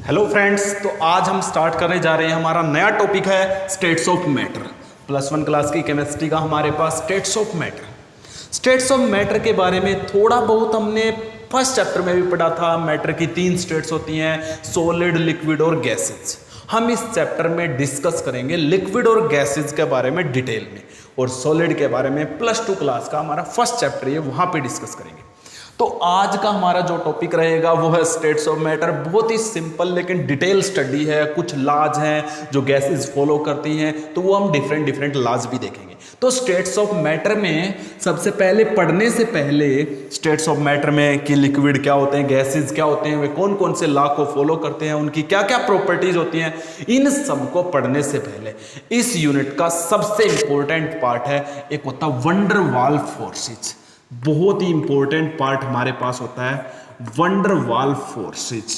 Hello friends, तो आज हम स्टार्ट करने जा रहे हैं। हमारा नया टॉपिक है स्टेट्स ऑफ मैटर। +1 क्लास की केमिस्ट्री का हमारे पास states of matter. States of matter के बारे में थोड़ा बहुत हमने फर्स्ट चैप्टर में भी पढ़ा था। मैटर की 3 स्टेट्स होती हैं, सॉलिड, लिक्विड और गैसेज। हम इस चैप्टर में डिस्कस करेंगे लिक्विड और गैसेज के बारे में डिटेल में, और सॉलिड के बारे में +2 क्लास का हमारा फर्स्ट चैप्टर है, वहाँ पे डिस्कस करेंगे। तो आज का हमारा जो टॉपिक रहेगा वो है स्टेट्स ऑफ मैटर। बहुत ही सिंपल लेकिन डिटेल स्टडी है। कुछ लॉज हैं जो गैसेस फॉलो करती हैं, तो वो हम डिफरेंट लॉज भी देखेंगे। तो स्टेट्स ऑफ मैटर में सबसे पहले पढ़ने से पहले स्टेट्स ऑफ मैटर में कि लिक्विड क्या होते हैं, गैसेस क्या होते हैं, वे कौन कौन से लॉ को फॉलो करते हैं, उनकी क्या क्या प्रॉपर्टीज होती हैं, इन सब को पढ़ने से पहले इस यूनिट का सबसे इंपॉर्टेंट पार्ट है, एक होता है वंडर वाल फोर्सेज। बहुत ही इंपॉर्टेंट पार्ट हमारे पास होता है वंडर वाल फोर्सेज।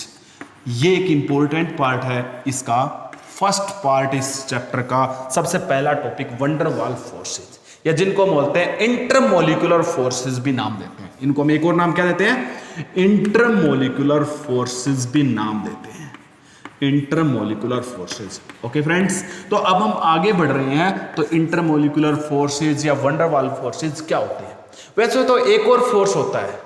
ये एक इंपॉर्टेंट पार्ट है, इसका फर्स्ट पार्ट इस चैप्टर का सबसे पहला टॉपिक वंडर वाल फोर्सेज, या जिनको हम बोलते हैं इंटरमोलिकुलर फोर्सेज भी नाम देते हैं। इनको हम एक और नाम क्या देते हैं, इंटरमोलिकुलर फोर्सेज भी नाम देते हैं, इंटरमोलिकुलर फोर्सेज। ओके फ्रेंड्स, तो अब हम आगे बढ़ रहे हैं। तो इंटरमोलिकुलर फोर्सेज या वंडर वाल फोर्सेज क्या होते हैं? वैसे तो एक और फोर्स होता है,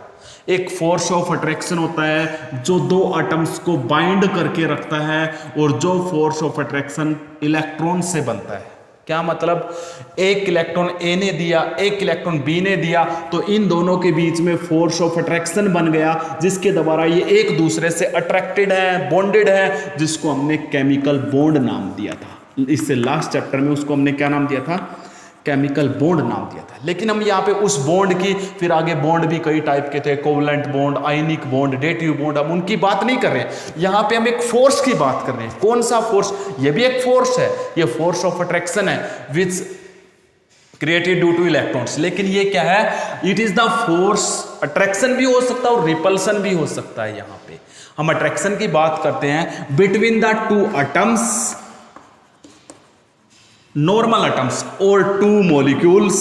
एक फोर्स ऑफ अट्रैक्शन होता है जो 2 एटम्स को बाइंड करके रखता है, और जो फोर्स ऑफ अट्रैक्शन इलेक्ट्रॉन से बनता है। क्या मतलब, एक इलेक्ट्रॉन ए ने दिया, एक इलेक्ट्रॉन बी ने दिया, तो इन दोनों के बीच में फोर्स ऑफ अट्रैक्शन बन गया, जिसके द्वारा ये एक दूसरे से अट्रैक्टेड है, बॉन्डेड है, जिसको हमने केमिकल बॉन्ड नाम दिया था। इससे लास्ट चैप्टर में उसको हमने क्या नाम दिया था, केमिकल बॉन्ड नाम दिया था। लेकिन हम यहाँ पे उस बॉन्ड की, फिर आगे बॉन्ड भी कई टाइप के थे, covalent bond, ionic bond, dative bond, हम उनकी बात नहीं कर रहे हैं। यहाँ पे हम एक फोर्स की बात कर रहे हैं। कौन सा फोर्स? ये भी एक फोर्स है, ये फोर्स ऑफ अट्रैक्शन है which created due two electrons. लेकिन ये क्या है, it is the force, attraction भी हो सकता है और रिपल्सन भी हो सकता है। यहाँ पे हम अट्रैक्शन की बात करते हैं between the 2 atoms, normal atoms, और 2 मॉलिक्यूल्स,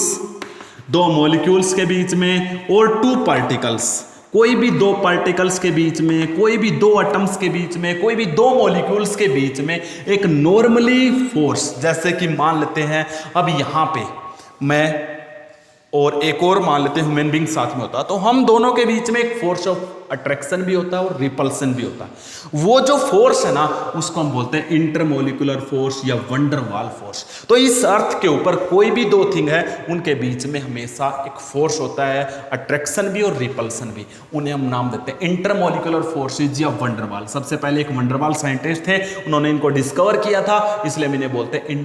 2 मॉलिक्यूल्स के बीच में, और 2 पार्टिकल्स, कोई भी 2 पार्टिकल्स के बीच में, कोई भी 2 एटम्स के बीच में, कोई भी 2 मॉलिक्यूल्स के बीच में एक नॉर्मली फोर्स। जैसे कि मान लेते हैं अब यहाँ पे मैं और एक और मान लेते हैं ह्यूमन बीइंग साथ में होता, तो हम दोनों के बीच में एक फोर्स ऑफ अट्रैक्शन भी होता है और रिपल्सन भी होता है। वो जो फोर्स है ना, उसको हम बोलते हैं इंटरमोलिकुलर फोर्स या वंडर वाल फोर्स। तो इस अर्थ के ऊपर कोई भी 2 थिंग है, उनके बीच में हमेशा एक फोर्स होता है, अट्रैक्शन भी और रिपल्सन भी। उन्हें हम नाम देते हैं इंटरमोलिकुलर फोर्सेज या वंडर वाल। सबसे पहले एक वंडर वाल साइंटिस्ट थे, उन्होंने इनको डिस्कवर किया था, इसलिए हम इन्हें बोलते हैं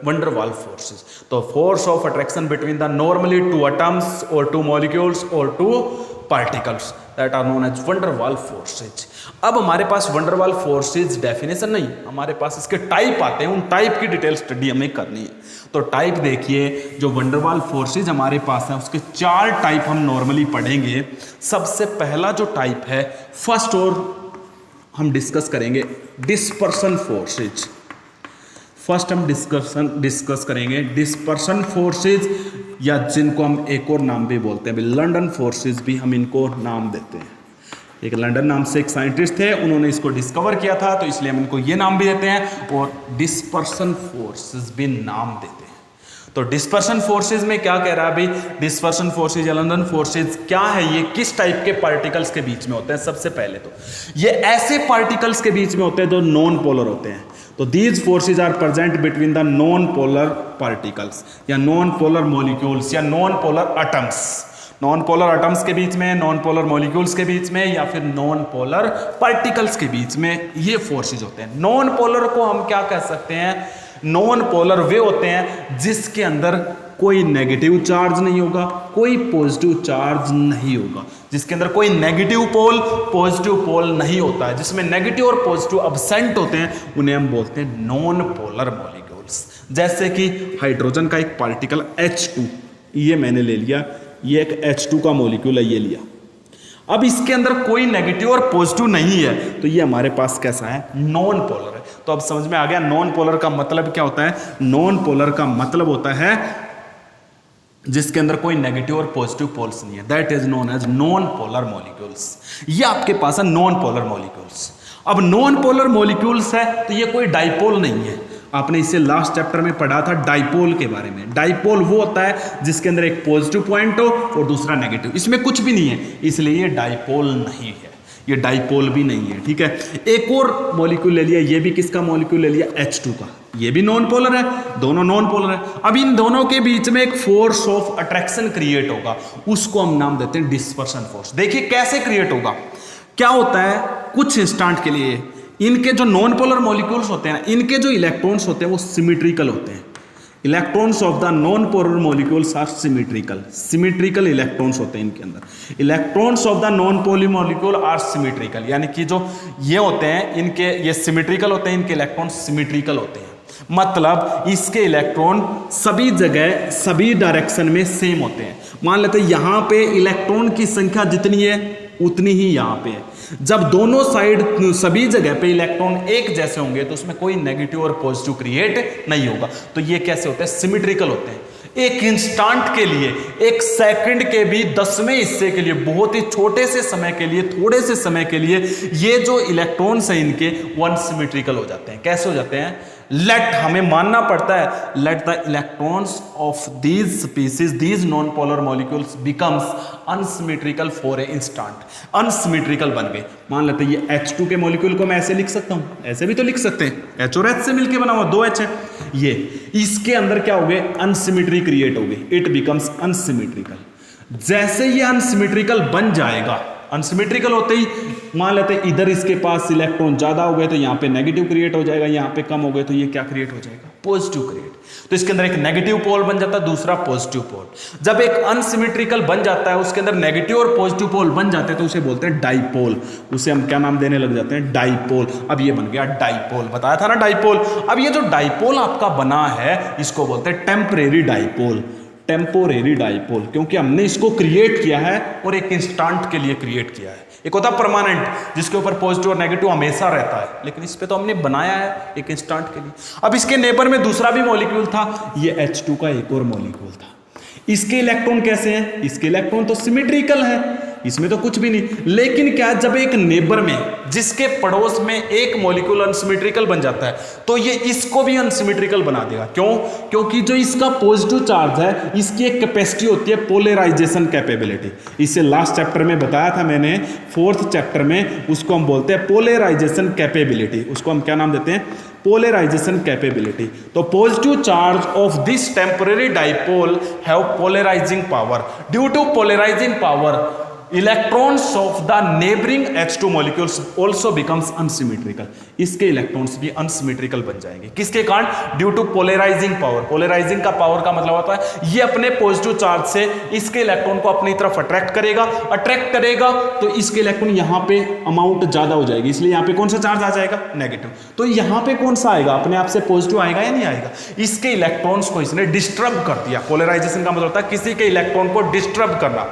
वंडर वाल फोर्सेज। तो force of attraction between the normally 2 atoms और 2 मॉलिक्यूल्स और 2 particles that are known as van der Waals forces। अब हमारे पास van der Waals forces definition नहीं, हमारे पास इसके टाइप आते हैं, उन टाइप की डिटेल स्टडी हमें करनी है। तो टाइप देखिए, जो van der Waals forces हमारे पास है उसके 4 टाइप हम नॉर्मली पढ़ेंगे। सबसे पहला जो टाइप है, फर्स्ट और हम डिस्कस करेंगे डिस्पर्सन फोर्सेज। फर्स्ट हम डिस्कस करेंगे डिस्पर्सन फोर्सेज, या जिनको हम एक और नाम भी बोलते हैं, लंदन फोर्सेज भी हम इनको नाम देते हैं। एक लंदन नाम से एक साइंटिस्ट थे, उन्होंने इसको डिस्कवर किया था, तो इसलिए हम इनको ये नाम भी देते हैं, और डिस्पर्सन फोर्सेज भी नाम देते हैं। तो डिस्पर्सन फोर्सेज में क्या कह रहा है भाई, डिस्पर्सन फोर्सेज या लंदन फोर्सेज क्या है, ये किस टाइप के पार्टिकल्स के बीच में होते हैं? सबसे पहले तो ये ऐसे पार्टिकल्स के बीच में होते हैं जो नॉन पोलर होते हैं। तो these forces are present between the non polar particles या नॉन पोलर मॉलिक्यूल्स या non polar atoms. Non polar atoms के बीच में, नॉन पोलर मॉलिक्यूल्स के बीच में, या फिर नॉन पोलर पार्टिकल्स के बीच में ये फोर्सेज होते हैं। नॉन पोलर को हम क्या कह सकते हैं, नॉन पोलर वे होते हैं जिसके अंदर कोई नेगेटिव चार्ज नहीं होगा, कोई पॉजिटिव चार्ज नहीं होगा, जिसके अंदर कोई नेगेटिव पोल पॉजिटिव पोल नहीं होता है, जिसमें नेगेटिव और पॉजिटिव अब्सेंट होते हैं, उन्हें हम बोलते हैं नॉन पोलर मॉलिक्यूल्स। जैसे कि हाइड्रोजन का एक पार्टिकल H2, ये मैंने ले लिया, ये एक H2 का मॉलिक्यूल है, ये लिया। अब इसके अंदर कोई नेगेटिव और पॉजिटिव नहीं है, तो ये हमारे पास कैसा है, नॉन पोलर है। तो अब समझ में आ गया नॉन पोलर का मतलब क्या होता है। नॉन पोलर का मतलब होता है जिसके अंदर कोई नेगेटिव और पॉजिटिव पोल्स नहीं है, that is known as non polar molecules. ये आपके पास है नॉन पोलर मॉलिक्यूल्स। अब नॉन पोलर मॉलिक्यूल्स है तो ये कोई डाइपोल नहीं है। आपने इसे लास्ट चैप्टर में पढ़ा था डाइपोल के बारे में। डाइपोल वो होता है जिसके अंदर एक पॉजिटिव पॉइंट हो और दूसरा नेगेटिव, इसमें कुछ भी नहीं है, इसलिए ये डाइपोल नहीं है, ये डाइपोल भी नहीं है। ठीक है, एक और मॉलिक्यूल ले लिया, ये भी किसका मॉलिक्यूल ले लिया, H2 का, ये भी नॉन पोलर है, दोनों नॉन पोलर है। अब इन दोनों के बीच में एक फोर्स ऑफ अट्रैक्शन क्रिएट होगा, उसको हम नाम देते हैं डिस्पर्शन फोर्स। देखिए कैसे क्रिएट होगा, क्या होता है, कुछ इंस्टेंट के लिए इनके जो नॉन पोलर मॉलिक्यूल्स होते हैं, इनके जो इलेक्ट्रॉन्स होते हैं वो सिमेट्रिकल होते हैं। Electrons of the non polar molecules are symmetrical, symmetrical electrons होते हैं इनके अंदर। Electrons of the non polar molecule are symmetrical, यानी कि जो ये होते हैं इनके ये सिमेट्रिकल होते हैं, इनके इलेक्ट्रॉन सिमेट्रिकल होते हैं। मतलब इसके इलेक्ट्रॉन सभी जगह सभी डायरेक्शन में सेम होते हैं। मान लेते हैं यहां पे इलेक्ट्रॉन की संख्या जितनी है उतनी ही यहां पे है। जब दोनों साइड सभी जगह पे इलेक्ट्रॉन एक जैसे होंगे तो उसमें कोई नेगेटिव और पॉजिटिव क्रिएट नहीं होगा। तो ये कैसे होते हैं, सिमेट्रिकल होते हैं। एक इंस्टेंट के लिए, एक सेकंड के भी 10वें हिस्से के लिए, बहुत ही छोटे से समय के लिए, थोड़े से समय के लिए ये जो इलेक्ट्रॉन्स हैं इनके वो अनसिमेट्रिकल हो जाते हैं। कैसे हो जाते हैं, लेट हमें मानना पड़ता है, let the electrons of these species, these non polar molecules becomes unsymmetrical for a instant, unsymmetrical बन गए। मान लेते हैं ये H2 के मॉलिक्यूल को मैं ऐसे लिख सकता हूं, ऐसे भी तो लिख सकते हैं, H और H से मिलकर बना हुआ 2H है, ये इसके अंदर क्या हो गए, अनसिमेट्री क्रिएट हो गई, इट बिकम्स अनसिमेट्रिकल। जैसे ये अनसिमेट्रिकल बन जाएगा, अनसिमेट्रिकल होते ही मान लेते हैं इधर इसके पास इलेक्ट्रॉन ज्यादा हो गए तो यहाँ पे नेगेटिव क्रिएट हो जाएगा, यहाँ पे कम हो गए तो ये क्या क्रिएट हो जाएगा, पॉजिटिव क्रिएट। तो इसके अंदर एक नेगेटिव पोल बन जाता है, दूसरा पॉजिटिव पोल। जब एक अनसिमेट्रिकल बन जाता है, उसके अंदर नेगेटिव और पॉजिटिव पोल बन जाते हैं तो उसे बोलते हैं डाइपोल। उसे हम क्या नाम देने लग जाते हैं, डाइपोल। अब ये बन गया डाइपोल, बताया था ना डाइपोल। अब ये जो डाइपोल आपका बना है इसको बोलते हैं टेम्परेरी डाइपोल, टेम्पोरेरी डाइपोल, क्योंकि हमने इसको क्रिएट किया है और एक इंस्टेंट के लिए क्रिएट किया है। एक होता है परमानेंट जिसके ऊपर पॉजिटिव और नेगेटिव हमेशा रहता है, लेकिन इस पे तो हमने बनाया है एक इंस्टेंट के लिए। अब इसके नेबर में दूसरा भी मॉलिक्यूल था, ये H2 का एक और मॉलिक्यूल था। इसके इलेक्ट्रॉन कैसे हैं, इसके इलेक्ट्रॉन तो सिमेट्रिकल है, इसमें तो कुछ भी नहीं। लेकिन क्या, जब एक नेबर में जिसके पड़ोस में एक मॉलिक्यूल अनसिमेट्रिकल बन जाता है तो ये इसको भी अनसिमेट्रिकल बना देगा। क्यों, क्योंकि जो इसका पॉजिटिव चार्ज है इसकी एक कैपेसिटी होती है पोलराइजेशन कैपेबिलिटी। इसे लास्ट चैप्टर में बताया था मैंने, 4th चैप्टर में, उसको हम बोलते हैं पोलराइजेशन कैपेबिलिटी। उसको हम क्या नाम देते हैं, पोलराइजेशन कैपेबिलिटी। तो positive charge of this temporary dipole have polarizing power. Due to polarizing power electrons of the neighbouring H2 molecules also becomes unsymmetrical. इसके इलेक्ट्रॉन्स भी अनसिमेट्रिकल बन जाएंगे, किसके कारण, due to polarizing power. Polarizing का power का मतलब होता है ये अपने पॉजिटिव चार्ज से इसके इलेक्ट्रॉन को अपनी तरफ अट्रैक्ट करेगा, अट्रैक्ट करेगा तो इसके इलेक्ट्रॉन यहां पे अमाउंट ज्यादा हो जाएगी, इसलिए यहां पे कौन सा चार्ज आ जाएगा, नेगेटिव। तो यहां पे कौन सा आएगा, अपने आप से पॉजिटिव आएगा या नहीं आएगा। इसके इलेक्ट्रॉन्स को इसने डिस्टर्ब कर दिया। पोलराइजेशन का मतलब होता है किसी के इलेक्ट्रॉन को डिस्टर्ब करना।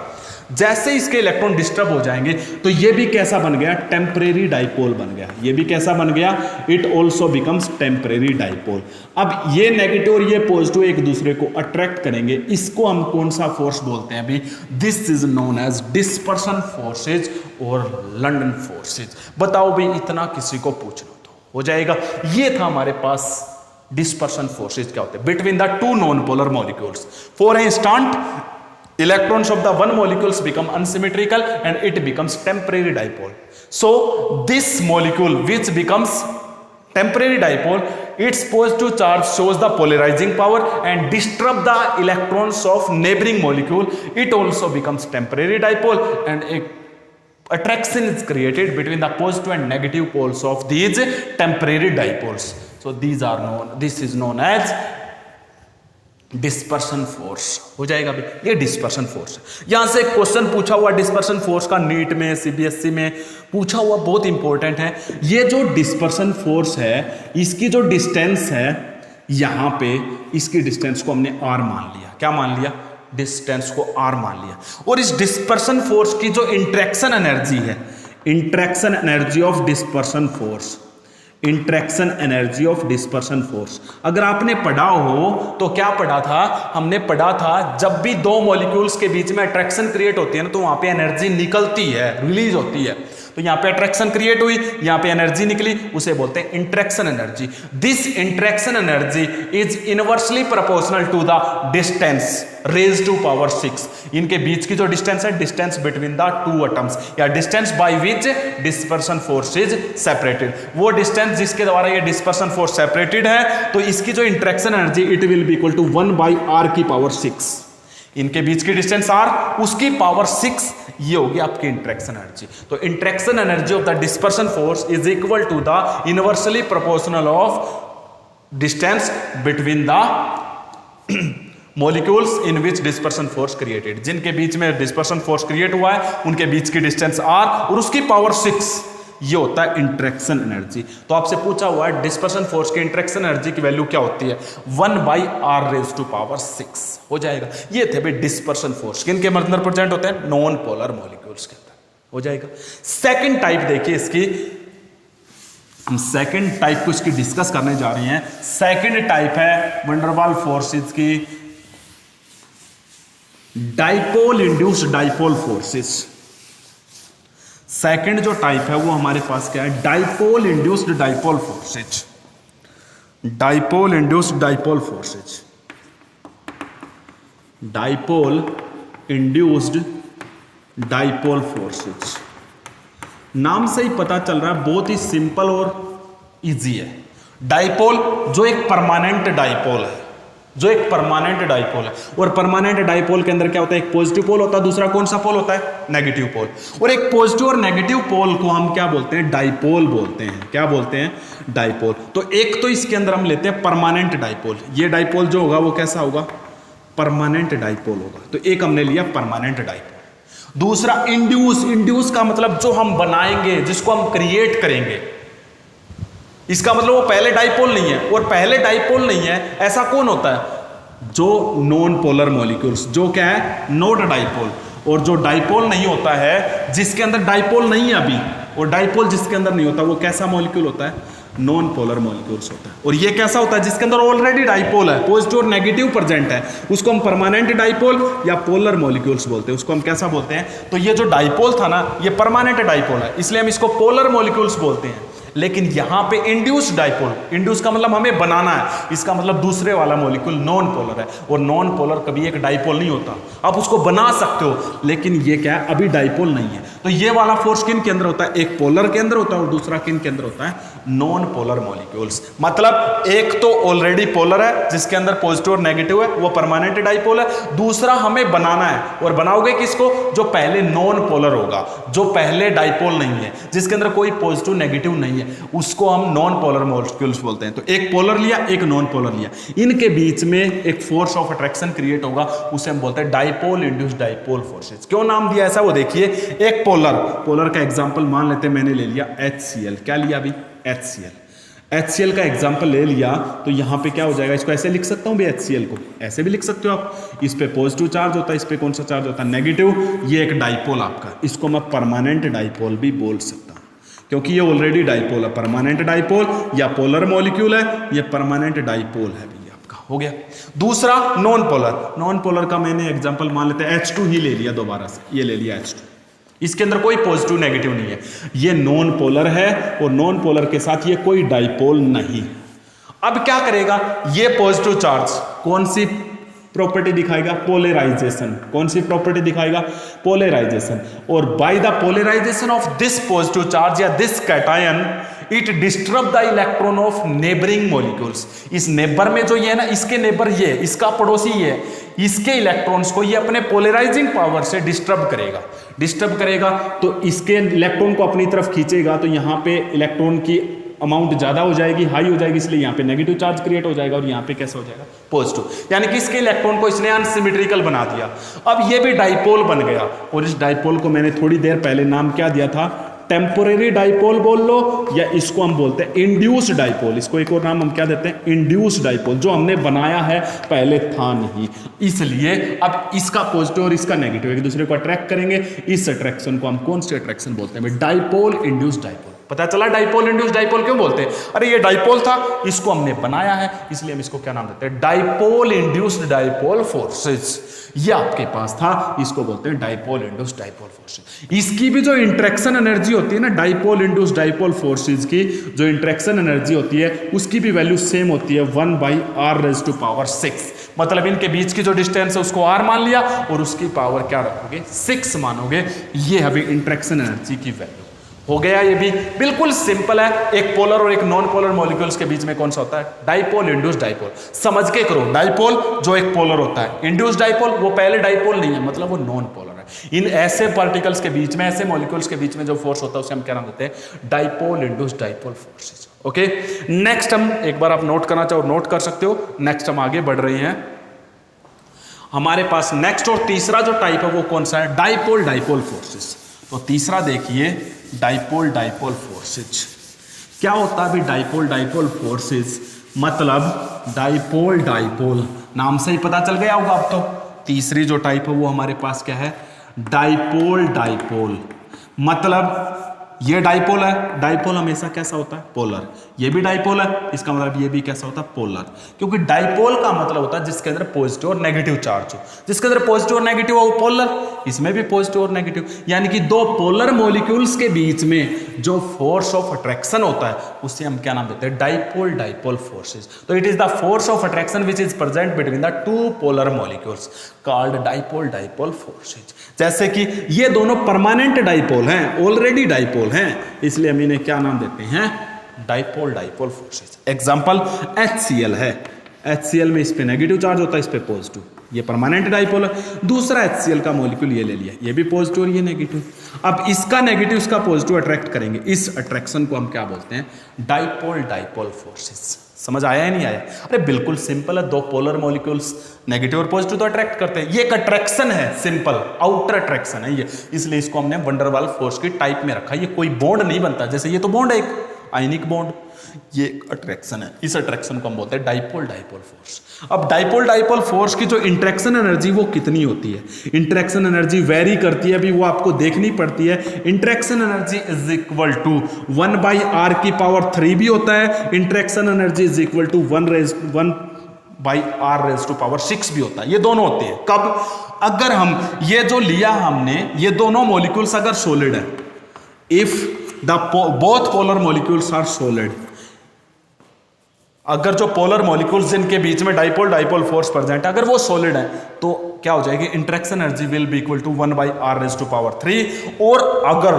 जैसे इसके इलेक्ट्रॉन डिस्टर्ब हो जाएंगे तो ये भी कैसा बन गया, टेम्परेरी डाइपोल बन गया। ये भी कैसा बन गया, it also becomes temporary dipole. अब ये नेगेटिव और ये पॉजिटिव एक दूसरे को अट्रैक्ट करेंगे, इसको हम कौन सा फोर्स बोलते हैं अभी, this is known as dispersion forces और लंडन फोर्सेज। बताओ भाई, इतना किसी को पूछ लो तो हो जाएगा। ये था हमारे पास डिस्पर्सन फोर्सेज क्या होते हैं between the to non polar molecules. For instant electrons of the one molecules become unsymmetrical and it becomes temporary dipole. So this molecule which becomes temporary dipole, its positive charge shows the polarizing power and disturb the electrons of neighboring molecule. It also becomes temporary dipole and a attraction is created between the positive and negative poles of these temporary dipoles. So these are known, this is known as dispersion force. हो जाएगा भाई, ये dispersion force है। यहां से question पूछा हुआ dispersion force का, नीट में, सीबीएसई में पूछा हुआ, बहुत इंपॉर्टेंट है। ये जो डिस्पर्शन फोर्स है इसकी जो डिस्टेंस है यहां पे, इसकी डिस्टेंस को हमने आर मान लिया। क्या मान लिया, डिस्टेंस को आर मान लिया। और इस डिस्पर्शन फोर्स की जो इंट्रैक्शन एनर्जी है, interaction energy of dispersion force, interaction energy of dispersion force, अगर आपने पढ़ा हो तो क्या पढ़ा था, हमने पढ़ा था जब भी दो मॉलिक्यूल्स के बीच में अट्रैक्शन क्रिएट होती है ना तो वहां पे एनर्जी निकलती है, रिलीज होती है। तो तो यहां पे अट्रैक्शन क्रिएट हुई, यहां पे एनर्जी निकली, उसे बोलते हैं interaction energy. This interaction energy is inversely proportional to the distance raise to power 6। इनके बीच की जो डिस्टेंस है, distance between the two atoms या distance by which dispersion force is separated, वो डिस्टेंस जिसके द्वारा ये डिस्पर्शन फोर्स सेपरेटेड है, तो इसकी जो interaction energy it will be equal to 1/r की पावर 6। इनके बीच की डिस्टेंस r, उसकी पावर 6, ये होगी आपकी इंटरेक्शन एनर्जी। तो interaction energy of the dispersion force is equal to the inversely proportional of distance between the molecules in which dispersion force created. जिनके बीच में डिस्पर्शन फोर्स क्रिएट हुआ है उनके बीच की डिस्टेंस r और उसकी पावर 6, ये होता है इंटरेक्शन एनर्जी। तो आपसे पूछा हुआ है डिस्पर्शन फोर्स की इंटरेक्शन एनर्जी की वैल्यू क्या होती है, 1/r रेज टू पावर 6 हो जाएगा। ये थे भाई डिस्पर्शन फोर्स, किन के अंदर प्रेजेंट होते हैं, नॉन पोलर मॉलिक्यूल्स के अंदर हो जाएगा। सेकंड टाइप देखिए इसकी, हम सेकंड टाइप को इसकी डिस्कस करने जा रहे हैं। सेकंड टाइप है वंडरवाल फोर्सेस की dipole induced dipole forces. Second जो टाइप है वो हमारे पास क्या है, dipole induced dipole forces. Dipole induced dipole forces, dipole induced dipole forces. नाम से ही पता चल रहा है बहुत ही सिंपल और इजी है। डाइपोल जो एक परमानेंट डाइपोल है, जो एक परमानेंट डाइपोल है, और परमानेंट डाइपोल के अंदर क्या होता है, एक पॉजिटिव पोल होता है, दूसरा कौन सा पोल होता है, नेगेटिव पोल। और एक पॉजिटिव और नेगेटिव पोल को हम क्या बोलते हैं, डाइपोल बोलते हैं। क्या बोलते हैं, डाइपोल। तो एक तो इसके अंदर हम लेते हैं परमानेंट डाइपोल, ये डाइपोल जो होगा वो कैसा होगा, परमानेंट डाइपोल होगा। तो एक हमने लिया परमानेंट डाइपोल। दूसरा इंड्यूस, इंड्यूस का मतलब जो हम बनाएंगे, जिसको हम क्रिएट करेंगे, इसका मतलब वो पहले डाइपोल नहीं है, और पहले डाइपोल नहीं है ऐसा कौन होता है, जो नॉन पोलर मॉलिक्यूल्स, जो क्या है, नॉट डाइपोल। और जो डाइपोल नहीं होता है, जिसके अंदर डाइपोल नहीं है अभी, और डाइपोल जिसके अंदर नहीं होता, वो कैसा मॉलिक्यूल होता है, नॉन पोलर मॉलिक्यूल्स होता है। और ये कैसा होता है, जिसके अंदर ऑलरेडी डाइपोल है, पॉजिटिव और नेगेटिव प्रेजेंट है, उसको हम परमानेंट डाइपोल या पोलर मॉलिक्यूल्स बोलते हैं। उसको हम कैसा बोलते हैं, तो ये जो डाइपोल था ना, ये परमानेंट डाइपोल है, इसलिए हम इसको पोलर मॉलिक्यूल्स बोलते हैं। लेकिन यहां पे इंड्यूस्ड डाइपोल, इंड्यूस का मतलब हमें बनाना है, इसका मतलब दूसरे वाला मॉलिक्यूल नॉन पोलर है, और नॉन पोलर कभी एक डाइपोल नहीं होता। आप उसको बना सकते हो, लेकिन ये क्या है, अभी डाइपोल नहीं है। तो ये वाला फोर्स किन के अंदर होता है, एक पोलर के अंदर होता है, और दूसरा किन के अंदर होता है, नॉन पोलर मॉलिक्यूल्स। मतलब एक तो ऑलरेडी पोलर है, जिसके अंदर पॉजिटिव और नेगेटिव है, वो परमानेंट डाइपोल है। दूसरा हमें बनाना है, और बनाओगे किसको, जो पहले नॉन पोलर होगा, जो पहले डाइपोल नहीं है, जिसके अंदर कोई पॉजिटिव नेगेटिव नहीं है, उसको हम नॉन पोलर मॉलिक्यूल्स बोलते हैं। तो एक पोलर लिया, एक नॉन पोलर लिया, इनके बीच में एक फोर्स ऑफ अट्रैक्शन क्रिएट होगा, उसे हम बोलते हैं डाइपोल इंड्यूस्ड डाइपोल फोर्सेस। क्यों नाम दिया ऐसा, वो देखिए। एक पोलर, पोलर का एग्जांपल मान लेते हैं, मैंने ले लिया HCl। क्या लिया अभी, HCl। HCl का एग्जांपल ले लिया, तो यहां पे क्या हो जाएगा, इसको ऐसे लिख सकता हूं भी, HCl को ऐसे भी लिख सकते हो आप। इस पे पॉजिटिव चार्ज होता है, इस पे कौन सा चार्ज होता है, नेगेटिव। ये एक डाइपोल आपका, इसको मैं परमानेंट डाइपोल भी बोल सकता हूं, क्योंकि ये ऑलरेडी डाइपोल है। परमानेंट डाइपोल या पोलर मॉलिक्यूल है, ये परमानेंट डाइपोल है भी आपका, हो गया। दूसरा नॉन पोलर, नॉन पोलर का मैंने एग्जांपल मान लेते हैं, H2 ही ले लिया दोबारा से, ये ले लिया H2, इसके अंदर कोई पॉजिटिव नेगेटिव नहीं है, ये नॉन पोलर है, और नॉन पोलर के साथ ये कोई डाइपोल नहीं। अब क्या करेगा, ये पॉजिटिव चार्ज कौन सी प्रॉपर्टी दिखाएगा, पोलराइजेशन। कौन सी प्रॉपर्टी दिखाएगा, पोलराइजेशन। और by the polarization of this positive charge या this cation, it disturb the electron of neighbouring molecules. इस नेबर में जो ये है ना, इसके नेबर ये, इसका पड़ोसी ये, इसके इलेक्ट्रॉन्स को ये अपने पोलराइजिंग पावर से डिस्टर्ब करेगा। डिस्टर्ब करेगा तो इसके इलेक्ट्रॉन को अपनी तरफ खींचेगा, तो यहाँ पे इलेक्ट्रॉन की अमाउंट ज्यादा हो जाएगी, हाई हो जाएगी, इसलिए यहाँ पे नेगेटिव चार्ज क्रिएट हो जाएगा, और यहाँ पे कैसा हो जाएगा, पॉजिटिव। यानी कि इसके इलेक्ट्रॉन को इसने अनसिमेट्रिकल बना दिया। अब ये भी डाइपोल बन गया, और इस डाइपोल को मैंने थोड़ी देर पहले नाम क्या दिया था, टेम्पोरेरी डाइपोल बोल लो, या इसको हम बोलते हैं इंड्यूस्ड डाइपोल। इसको एक और नाम हम क्या देते हैं, इंड्यूस्ड डाइपोल, जो हमने बनाया है, पहले था नहीं। इसलिए अब इसका पॉजिटिव और इसका नेगेटिव एक दूसरे को अट्रैक्ट करेंगे, इस अट्रैक्शन को हम कौन सी अट्रैक्शन बोलते हैं, डाइपोल इंड्यूस्ड डाइपोल। पता चला डाइपोल इंड्यूस डाइपोल क्यों बोलते हैं? अरे ये डाइपोल था, इसको हमने बनाया है, इसलिए हम इसको क्या नाम देते हैं? Dipole induced dipole forces. ये आपके पास था, इसको बोलते हैं डाइपोल इंड्यूस्ड डाइपोल फोर्सेस। इसकी भी जो इंटरेक्शन एनर्जी होती है ना, डाइपोल इंड्यूस्ड डाइपोल फोर्सेस की जो इंटरेक्शन एनर्जी होती है, उसकी भी वैल्यू सेम होती है 1/r⁶। मतलब इनके बीच की जो डिस्टेंस है उसको r मान लिया और उसकी पावर क्या रखोगे? 6 मानोगे। ये अभी इंटरेक्शन एनर्जी की वैल्यू हो गया। ये भी बिल्कुल सिंपल है। एक पोलर और एक नॉन पोलर मॉलिक्यूल्स के बीच में कौन सा होता है? Dipole induced dipole. समझ के करो, डाइपोल जो एक पोलर होता है, इंड्यूस्ड डाइपोल वो पहले डाइपोल नहीं है, मतलब वो नॉन पोलर है। इन ऐसे पार्टिकल्स के बीच में, ऐसे मॉलिक्यूल्स के बीच में जो फोर्स होता है उसे हम क्या नाम देते हैं? Dipole induced dipole forces. Okay, next हम एक बार आप नोट करना चाहो नोट कर सकते हो। नेक्स्ट हम आगे बढ़ रहे हैं। हमारे पास नेक्स्ट और तीसरा जो टाइप है वो कौन सा है? Dipole dipole forces. तो तीसरा देखिए, डाइपोल डाइपोल फोर्सेज। क्या होता है अभी डाइपोल डाइपोल फोर्सेज? मतलब डाइपोल डाइपोल नाम से ही पता चल गया होगा अब तो। तीसरी जो टाइप है वो हमारे पास क्या है? Dipole dipole. मतलब ये डाइपोल है, डाइपोल हमेशा कैसा होता है? पोलर। ये भी डाइपोल है, इसका मतलब ये भी कैसा होता है? पोलर। क्योंकि डाइपोल का मतलब होता है जिसके अंदर पॉजिटिव और नेगेटिव चार्ज हो। जिसके अंदर पॉजिटिव और नेगेटिव हो वो पोलर, इसमें भी पॉजिटिव और नेगेटिव, यानी कि दो पोलर मॉलिक्यूल्स के बीच में जो फोर्स ऑफ अट्रैक्शन होता है उसे हम क्या नाम देते हैं? Dipole dipole forces. तो it is the force of attraction which is present between the two polar molecules called dipole dipole forces. जैसे कि ये दोनों परमानेंट डाइपोल हैं, ऑलरेडी डाइपोल हैं, इसलिए हम इन्हें क्या नाम देते हैं? Dipole dipole forces. Example HCl है। HCl में इस पे नेगेटिव चार्ज होता है, इस पे पॉजिटिव। ये परमानेंट डाइपोल है। दूसरा HCl का मॉलिक्यूल ये ले लिया, ये भी पॉजिटिव और ये नेगेटिव। अब इसका नेगेटिव इसका पॉजिटिव अट्रैक्ट करेंगे, इस अट्रैक्शन को हम क्या बोलते हैं? Dipole dipole forces. समझ आया या नहीं आया? अरे बिल्कुल सिंपल है। दो पोलर मॉलिक्यूल्स नेगेटिव और पॉजिटिव तो अट्रैक्ट करते हैं। ये एक अट्रैक्शन है, सिंपल आउटर अट्रैक्शन है ये, इसलिए इसको हमने वंडर वाल फोर्स की टाइप में रखा है। ये कोई बॉन्ड नहीं बनता, जैसे ये तो बॉन्ड है एक आयनिक बॉन्ड, ये अट्रैक्शन है। इस अट्रैक्शन को हम बोलते हैं डाइपोल डाइपोल फोर्स। अब डाइपोल डाइपोल फोर्स की जो इंटरेक्शन एनर्जी वो कितनी होती है? इंटरेक्शन एनर्जी वेरी करती है, अभी वो आपको देखनी पड़ती है। Interaction energy is equal to 1/r⁻³ भी होता है। Interaction energy is equal to 1/r⁻6 भी होता है। ये दोनों होते हैं कब? अगर हम ये जो लिया हमने, ये दोनों मॉलिक्यूल्स अगर सॉलिड है, if the both polar molecules are solid, अगर जो पोलर मॉलिक्यूल्स जिनके बीच में डाइपोल डाइपोल फोर्स प्रेजेंट है अगर वो सॉलिड है तो क्या हो जाएगी? Interaction energy will be equal to 1/r⁻3। और अगर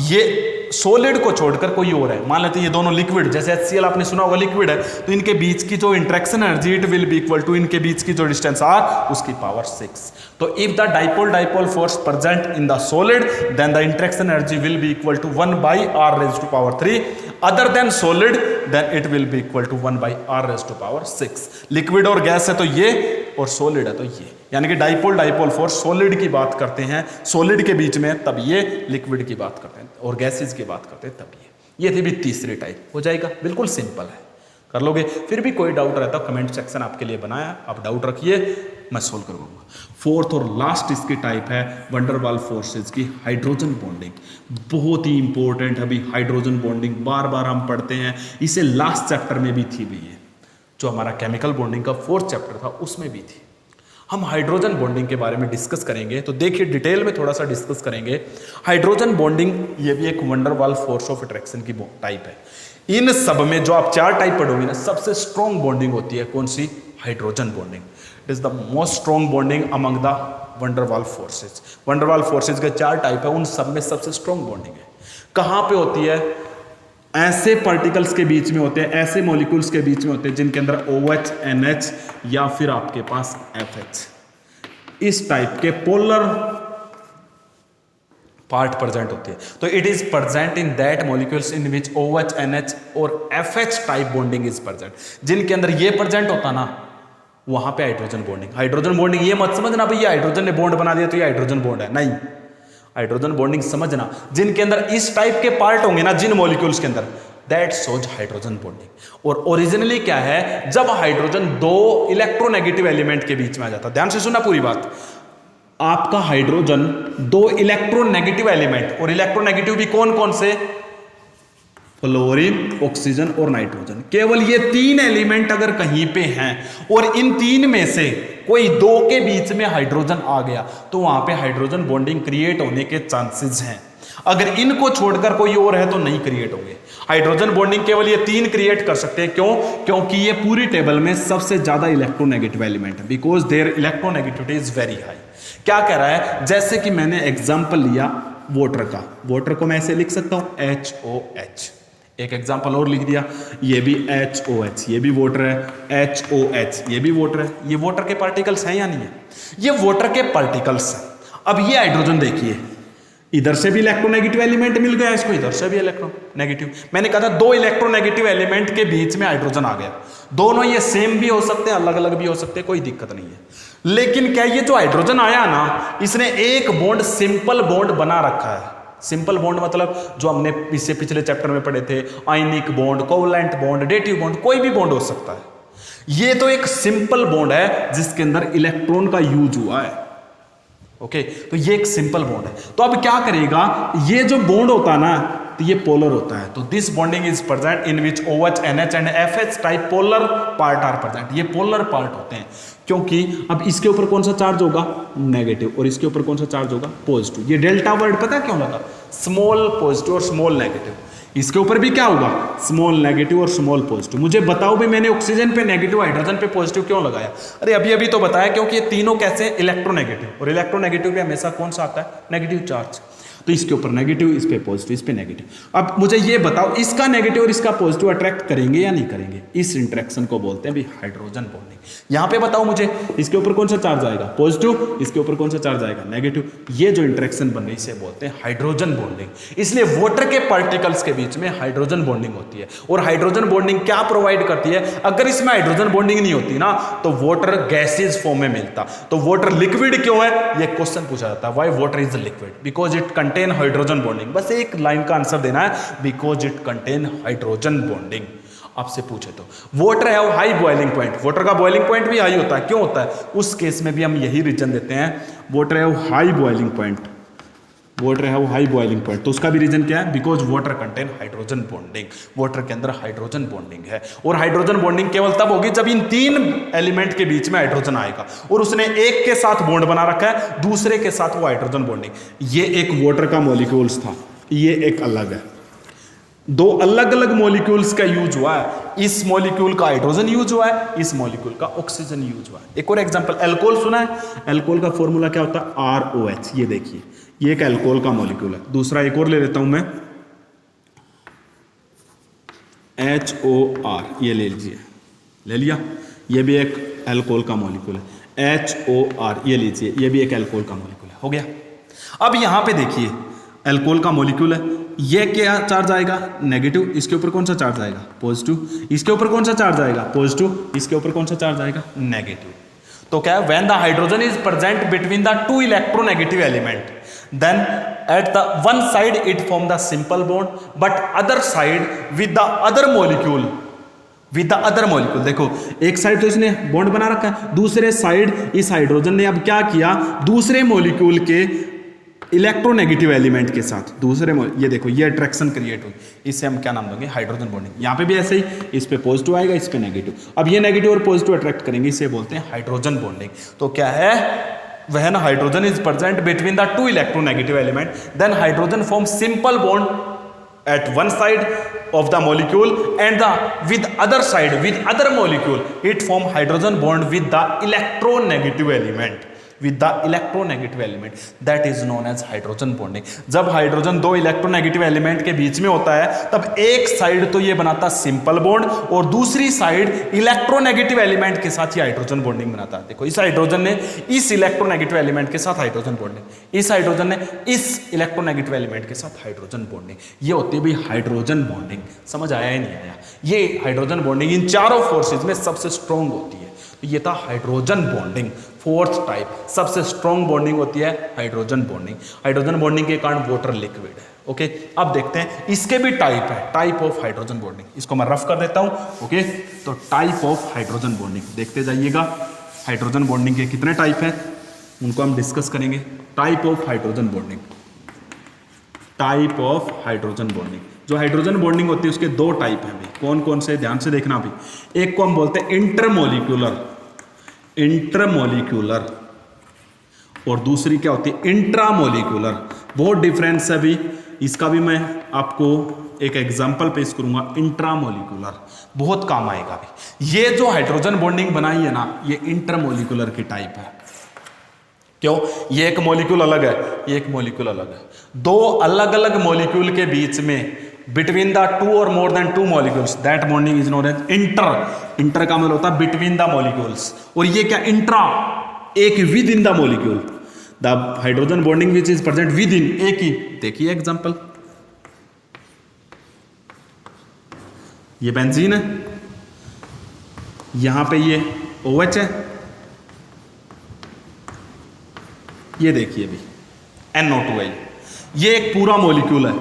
ये सॉलिड को छोड़कर कोई और है, मान लेते हैं ये दोनों लिक्विड, जैसे HCl आपने सुना होगा लिक्विड है, तो इनके बीच की जो interaction energy it will be equal to, इनके बीच की जो डिस्टेंस r उसकी पावर 6। तो if the dipole dipole force present in the solid then the interaction energy will be equal to 1/r⁻3। Other than solid then it will be equal to 1/r⁻6। Liquid और gas है तो ये, और solid है तो ये, यानी कि डाइपोल डाइपोल फोर्स सॉलिड की बात करते हैं, सॉलिड के बीच में, तब ये लिक्विड की बात करते हैं, और गैसेस की बात करते हैं तब ये थी भी तीसरी टाइप। हो जाएगा, बिल्कुल सिंपल है, कर लोगे। फिर भी कोई डाउट रहता है कमेंट सेक्शन आपके लिए बनाया, आप डाउट रखिए, मैं सोल्व करवाऊंगा। फोर्थ और लास्ट इसकी टाइप है वंडर वाल फोर्सेज की हाइड्रोजन बॉन्डिंग। बहुत ही इंपॉर्टेंट है अभी हाइड्रोजन बॉन्डिंग, बार बार हम पढ़ते हैं इसे, लास्ट चैप्टर में भी थी भी ये, जो हमारा केमिकल बॉन्डिंग का 4th चैप्टर था उसमें भी थी। हम हाइड्रोजन बॉन्डिंग के बारे में डिस्कस करेंगे, तो देखिए डिटेल में थोड़ा सा डिस्कस करेंगे। हाइड्रोजन बॉन्डिंग ये भी एक वंडर वाल फोर्स ऑफ अट्रैक्शन की टाइप है। इन सब में जो आप 4 टाइप पढ़ोगे ना, सबसे स्ट्रॉन्ग बॉन्डिंग होती है कौन सी? Hydrogen bonding. It is the most strong bonding among the van der Waals forces. Van der Waals forces के 4 टाइप है, उन सब में सबसे स्ट्रॉन्ग बॉन्डिंग है। कहाँ पे होती है? ऐसे पार्टिकल्स के बीच में होते हैं, ऐसे मॉलिक्यूल्स के बीच में होते हैं जिनके अंदर OH, NH या फिर आपके पास FH, इस टाइप के पोलर पार्ट प्रेजेंट होते हैं। तो it is present in that molecules in which OH, NH और FH type bonding is present. जिनके अंदर ये प्रेजेंट होता ना, वहां पे हाइड्रोजन बॉन्डिंग। हाइड्रोजन बॉन्डिंग ये मत समझना भाई ये हाइड्रोजन ने बॉन्ड बना दिया तो ये हाइड्रोजन बॉन्ड है, नहीं। हाइड्रोजन बॉन्डिंग समझना, जिनके अंदर इस टाइप के पार्ट होंगे ना, जिन मॉलिक्यूल्स के अंदर, दैट शोज हाइड्रोजन बॉन्डिंग। और ओरिजिनली क्या है, जब हाइड्रोजन 2 इलेक्ट्रोनेगेटिव एलिमेंट के बीच में आ जाता, ध्यान से सुना पूरी बात, आपका हाइड्रोजन 2 इलेक्ट्रोनेगेटिव एलिमेंट, और इलेक्ट्रोनेगेटिव भी कौन कौन से? फ्लोरीन, ऑक्सीजन और नाइट्रोजन। केवल ये 3 एलिमेंट अगर कहीं पे हैं और इन 3 में से कोई 2 के बीच में हाइड्रोजन आ गया तो वहां पे हाइड्रोजन बॉन्डिंग क्रिएट होने के चांसेस हैं। अगर इनको छोड़कर कोई और है तो नहीं क्रिएट होंगे। हाइड्रोजन बॉन्डिंग केवल ये 3 क्रिएट कर सकते हैं। क्यों? क्योंकि ये पूरी टेबल में सबसे ज्यादा इलेक्ट्रोनेगेटिव एलिमेंट है, because their electronegativity is very high. क्या कह रहा है? जैसे कि मैंने एग्जाम्पल लिया वाटर का, वाटर को मैं ऐसे लिख सकता हूं HOH। एक एग्जाम्पल और लिख दिया, ये भी HOH, ये भी वाटर है, HOH, ये भी वाटर है। ये वाटर के पार्टिकल्स हैं या नहीं है? ये वाटर के पार्टिकल्स हैं। अब ये हाइड्रोजन देखिए, इधर से भी इलेक्ट्रोनेगेटिव एलिमेंट मिल गया इसको, इधर से भी इलेक्ट्रोनेगेटिव। मैंने कहा था 2 इलेक्ट्रोनेगेटिव एलिमेंट के बीच में हाइड्रोजन आ गया। दोनों ये सेम भी हो सकते हैं, अलग अलग भी हो सकते हैं, कोई दिक्कत नहीं है। लेकिन क्या ये जो हाइड्रोजन आया ना, इसने एक बॉन्ड सिंपल बॉन्ड बना रखा है। सिंपल बॉन्ड मतलब जो हमने इससे पिछले चैप्टर में पढ़े थे, ionic bond, covalent bond, dative bond, कोई भी बॉन्ड हो सकता है। ये तो एक सिंपल बॉन्ड है जिसके अंदर इलेक्ट्रॉन का यूज हुआ है। ओके, तो ये एक सिंपल बॉन्ड है। तो अब क्या करेगा, ये जो बॉन्ड होता है ना, तो ये पोलर होता है। तो this bonding is present in which OH, NH and FH type polar part are present. ये पोलर पार्ट होते हैं क्योंकि अब इसके ऊपर कौन सा चार्ज होगा? नेगेटिव, और इसके ऊपर कौन सा चार्ज होगा? पॉजिटिव। ये डेल्टा वर्ड पता है क्यों लगा? स्मॉल पॉजिटिव और स्मॉल नेगेटिव। इसके ऊपर भी क्या होगा? स्मॉल नेगेटिव और स्मॉल पॉजिटिव। मुझे बताओ भी, मैंने ऑक्सीजन पे नेगेटिव, हाइड्रोजन पे पॉजिटिव क्यों लगाया? अरे अभी अभी तो बताया, क्योंकि ये तीनों कैसे? इलेक्ट्रोनेगेटिव, और इलेक्ट्रोनेगेटिव पे हमेशा कौन सा आता है? Negative charge. तो इसके ऊपर नेगेटिव, इस पे पॉजिटिव, इस पे नेगेटिव। अब मुझे ये बताओ, इसका नेगेटिव और इसका पॉजिटिव अट्रैक्ट करेंगे या नहीं करेंगे? इस इंटरेक्शन को बोलते हैं भी हाइड्रोजन बॉन्डिंग। यहां पे बताओ मुझे, इसके ऊपर कौन सा चार्ज आएगा? पॉजिटिव, इसके ऊपर कौन सा चार्ज आएगा? नेगेटिव। ये जो इंटरेक्शन बन रही है इसे बोलते हैं हाइड्रोजन बॉन्डिंग। इसलिए वाटर के पार्टिकल्स के बीच में हाइड्रोजन बॉन्डिंग होती है। और हाइड्रोजन बॉन्डिंग क्या प्रोवाइड करती है? अगर इसमें हाइड्रोजन बॉन्डिंग नहीं होती ना, तो वाटर गैसेज फॉर्म में मिलता। तो वाटर लिक्विड क्यों है? ये क्वेश्चन पूछा जाता है, why water is liquid? Because it contain hydrogen bonding. बस एक लाइन का आंसर देना है, because it contain hydrogen bonding. आपसे पूछे तो वाटर है हाई बॉइलिंग पॉइंट, वाटर का बॉइलिंग पॉइंट भी हाई होता है। क्यों होता है? उस केस में भी हम यही रीजन देते हैं, वाटर है हाई बॉइलिंग पॉइंट, वाटर है हाई बॉइलिंग पॉइंट। तो उसका भी रीजन क्या है? Because water contain hydrogen bonding. Water के अंदर हाइड्रोजन बॉन्डिंग है, और हाइड्रोजन बॉन्डिंग केवल तब होगी जब इन 3 एलिमेंट के बीच में हाइड्रोजन आएगा, और उसने एक के साथ बॉन्ड बना रखा है, दूसरे के साथ वो हाइड्रोजन बॉन्डिंग। ये एक वाटर का मॉलिक्यूल्स था, ये एक अलग है। 2 अलग अलग मॉलिक्यूल्स का यूज हुआ है। इस मॉलिक्यूल का हाइड्रोजन यूज हुआ है, इस मॉलिक्यूल का ऑक्सीजन यूज हुआ है। एक और एग्जांपल, अल्कोहल सुना है? अल्कोहल का फॉर्मूला क्या होता है? ROH। ये देखिए, ये एक अल्कोहल का मॉलिक्यूल है। दूसरा एक और ले लेता हूं मैं, HOR। ये ले लीजिए, ले लिया। ये भी एक अल्कोहल का मॉलिक्यूल है, HOR। ये लीजिए, ये भी एक अल्कोहल का मॉलिक्यूल है। हो गया। अब यहां पे देखिए, अल्कोहल का मॉलिक्यूल है, ये क्या चार्ज आएगा? नेगेटिव। इसके ऊपर कौन सा चार्ज आएगा? पॉजिटिव। इसके ऊपर कौन सा चार्ज आएगा? पॉजिटिव। इसके ऊपर कौन सा चार्ज आएगा? नेगेटिव। तो क्या है? When the hydrogen is present between the 2 electronegative element, then at the one side it form the simple bond, but other side with the other molecule, with the other molecule। देखो, एक side तो इसने bond बना रखा है, दूसरे side इस hydrogen ने अब क्या किया? दूसरे मॉलिक्यूल के इलेक्ट्रोनेगेटिव एलिमेंट के साथ दूसरे ये देखो, ये अट्रैक्शन क्रिएट हुई। इसे हम क्या नाम देंगे? Hydrogen bonding. यहाँ पे भी ऐसे ही, इस पे पॉजिटिव आएगा, इस पे नेगेटिव। अब ये नेगेटिव और पॉजिटिव अट्रैक्ट करेंगे, इसे बोलते हैं हाइड्रोजन बॉन्डिंग। तो क्या है? When hydrogen is present between the 2 electronegative element, then hydrogen forms simple bond at one side of the molecule, and with other side, with other molecule, it form hydrogen bond with the electronegative element, with the electronegative element, that is known as hydrogen bonding। जब hydrogen 2 electronegative element के बीच में होता है, तब एक side तो ये बनाता सिंपल बॉन्ड, और दूसरी साइड इलेक्ट्रोनेगेटिव एलिमेंट के साथ ये हाइड्रोजन बॉन्डिंग बनाता है। देखो, इस हाइड्रोजन ने इस इलेक्ट्रोनेगेटिव एलिमेंट के साथ हाइड्रोजन बॉन्डिंग, इस हाइड्रोजन ने इस इलेक्ट्रोनेगेटिव एलिमेंट के साथ हाइड्रोजन बॉन्डिंग। ये होती है भाई हाइड्रोजन बॉन्डिंग। समझ आया या नहीं आया? ये हाइड्रोजन बॉन्डिंग इन चारों फोर्सेज में सबसे स्ट्रॉन्ग होती है। तो ये था हाइड्रोजन बॉन्डिंग, 4th टाइप। सबसे स्ट्रॉन्ग बॉन्डिंग होती है हाइड्रोजन बॉन्डिंग। हाइड्रोजन बॉन्डिंग के कारण वाटर लिक्विड है। ओके, अब देखते हैं इसके भी टाइप है, टाइप ऑफ हाइड्रोजन बॉन्डिंग। इसको मैं रफ कर देता हूं। ओके, तो टाइप ऑफ हाइड्रोजन बॉन्डिंग देखते जाइएगा। हाइड्रोजन बॉन्डिंग के कितने टाइप हैं उनको हम डिस्कस करेंगे। Type of hydrogen bonding, type of hydrogen bonding जो हाइड्रोजन बॉन्डिंग होती है उसके दो टाइप हैं भाई, कौन कौन से, ध्यान से देखना भाई। एक को हम बोलते हैं इंटरमोलिक्यूलर, इंटरमोलिक्यूलर, और दूसरी क्या होती है, इंट्रामोलिक्यूलर। बहुत डिफरेंस है भी, इसका भी मैं आपको एक एग्जांपल पेश करूंगा। इंट्रामोलिक्यूलर बहुत काम आएगा भी। ये जो हाइड्रोजन बॉन्डिंग बनाई है ना, ये इंटरमोलिक्यूलर की टाइप है। क्यों? ये एक मॉलिक्यूल अलग है, ये एक मॉलिक्यूल अलग है, दो अलग अलग मॉलिक्यूल के बीच में बिटवीन द टू और more than two molecules, that bonding is known as inter. Inter का मतलब होता है बिटवीन द मॉलिक्यूल्स, और ये क्या, इंट्रा, एक with in the molecule, the hydrogen bonding which is present with in, एक ही। देखिए एग्जांपल, ये बेंजीन है, यहां पे ये OH है, ये देखिए भी NO2 है। ये एक पूरा मॉलिक्यूल है,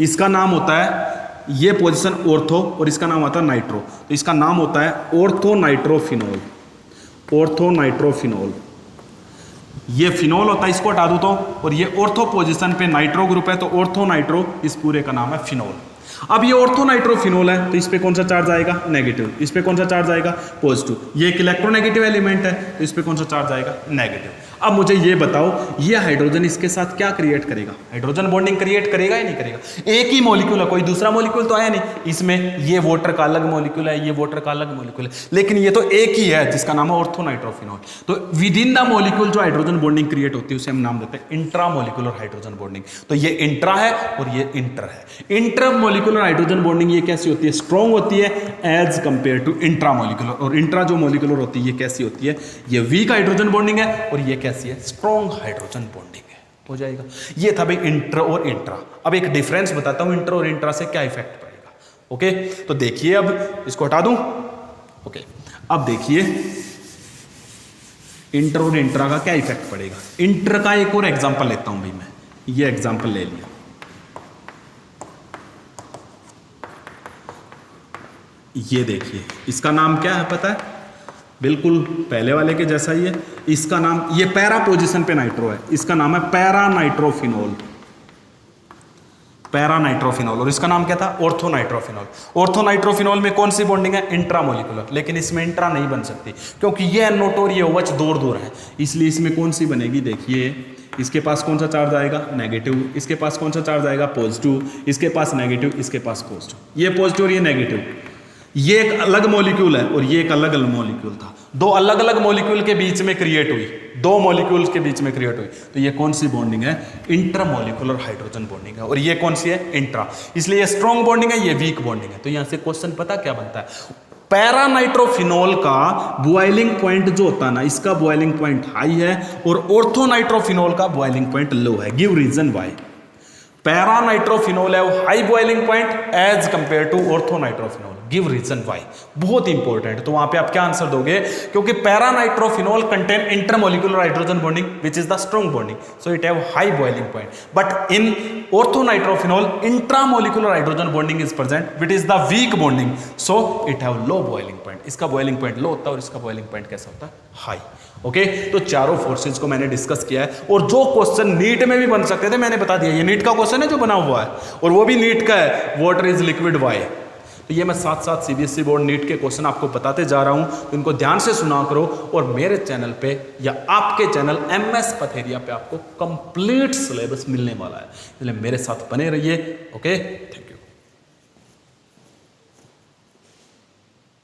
इसका नाम होता है, ये पोजीशन ऑर्थो और इसका नाम होता है नाइट्रो, तो इसका नाम होता है ऑर्थो नाइट्रोफिनोल, ऑर्थो नाइट्रोफिनोल। ये फिनोल होता है, इसको हटा दूं तो, और ये ऑर्थो पोजीशन पे नाइट्रो ग्रुप है, तो ऑर्थो नाइट्रो इस पूरे का नाम है फिनोल। अब ये ऑर्थो नाइट्रोफिनोल है, तो इस पे कौन सा चार्ज आएगा, नेगेटिव, इस पे कौन सा चार्ज आएगा, पॉजिटिव। ये एक इलेक्ट्रोनेगेटिव एलिमेंट है, तो इस पे कौन सा चार्ज आएगा, नेगेटिव। अब मुझे ये बताओ, ये हाइड्रोजन इसके साथ क्या क्रिएट करेगा, हाइड्रोजन बॉन्डिंग क्रिएट करेगा या नहीं करेगा? एक ही मॉलिक्यूल है, कोई दूसरा मॉलिक्यूल तो आया नहीं इसमें, ये वाटर का अलग मॉलिक्यूल है, ये वाटर का अलग मॉलिक्यूल है, लेकिन ये तो एक ही है जिसका नाम है ऑर्थो नाइट्रोफिनोल। तो विद इन द मॉलिक्यूल जो हाइड्रोजन बॉन्डिंग क्रिएट होती है उसे हम नाम देते हैं इंट्रामोलिकुलर हाइड्रोजन बॉन्डिंग। तो ये इंट्रा है और ये इंटर है। इंट्रामोलिकुलर हाइड्रोजन बॉन्डिंग ये कैसी होती है, स्ट्रॉन्ग होती है एज कंपेयर टू इंट्रामोलिकुलर, और इंट्रा जो मॉलिक्यूलर होती है ये कैसी होती है, ये वीक हाइड्रोजन बॉन्डिंग है, और ये कैसी है, स्ट्रॉन्ग हाइड्रोजन बॉन्डिंग है। हो जाएगा, ये था भाई इंटर और इंट्रा। अब एक डिफरेंस बताता हूं, इंटर और इंट्रा से क्या इफेक्ट पड़ेगा। ओके, तो देखिए, अब इसको हटा दूं। ओके, अब देखिए इंटर और इंट्रा का क्या इफेक्ट पड़ेगा। इंटर का एक और एग्जांपल लेता हूं भाई, मैं ये एग्जांपल ले लिया। ये देखिए, इसका नाम क्या है पता है, बिल्कुल पहले वाले के जैसा ही है। इसका नाम, ये पैरा पोजीशन पे नाइट्रो है, इसका नाम है पैरा नाइट्रोफिनोल, पैरा नाइट्रोफिनोल, और इसका नाम क्या था, ऑर्थो नाइट्रोफिनोल। ऑर्थो नाइट्रोफिनोल में कौन सी बॉन्डिंग है, इंट्रामोलिकुलर, लेकिन इसमें इंट्रा नहीं बन सकती क्योंकि ये NO2 और ये OH दूर दूर है, इसलिए इसमें कौन सी बनेगी, देखिए इसके पास कौन सा चार्ज आएगा, नेगेटिव, इसके पास कौन सा चार्ज आएगा, पॉजिटिव, इसके पास नेगेटिव, इसके पास पॉजिटिव, ये पॉजिटिव और ये नेगेटिव। ये एक अलग मॉलिक्यूल है और ये एक अलग अलग मॉलिक्यूल था, दो अलग अलग मॉलिक्यूल के बीच में क्रिएट हुई, दो मॉलिक्यूल्स के बीच में क्रिएट हुई, तो ये कौन सी बॉन्डिंग है, इंटरमोलिकुलर हाइड्रोजन बॉन्डिंग है, और ये कौन सी है, इंट्रा। इसलिए ये स्ट्रॉन्ग बॉन्डिंग है, ये वीक बॉन्डिंग है। तो यहां से क्वेश्चन पता क्या बनता है, पैरा नाइट्रोफिनोल का बॉइलिंग पॉइंट जो होता है ना, इसका बॉइलिंग पॉइंट हाई है और ऑर्थो नाइट्रोफिनोल का बॉइलिंग पॉइंट लो है। Give reason why. Para nitrophenol है high boiling point as compare to ortho nitrophenol, give reason why. बहुत इंपॉर्टेंट, तो वहां पे आप क्या आंसर दोगे, क्योंकि para nitrophenol contain intermolecular hydrogen bonding which is the strong bonding, so it have high boiling point, but in ortho nitrophenol intramolecular hydrogen bonding is present which is the weak bonding, so it have low boiling point. इसका boiling point लो होता है और इसका boiling point कैसा होता है, high. Okay, तो चारों फोर्सेज को मैंने डिस्कस किया है, और जो क्वेश्चन नीट में भी बन सकते थे मैंने बता दिया। ये नीट का क्वेश्चन है जो बना हुआ है, और वो भी नीट का है, वाटर इज लिक्विड व्हाई। तो ये मैं साथ साथ CBSE बोर्ड नीट के क्वेश्चन आपको बताते जा रहा हूं, तो इनको ध्यान से सुना करो, और मेरे चैनल पे या आपके चैनल MS पथेरिया पे आपको कंप्लीट सिलेबस मिलने वाला है, इसलिए मेरे साथ बने रहिए। Okay, thank you.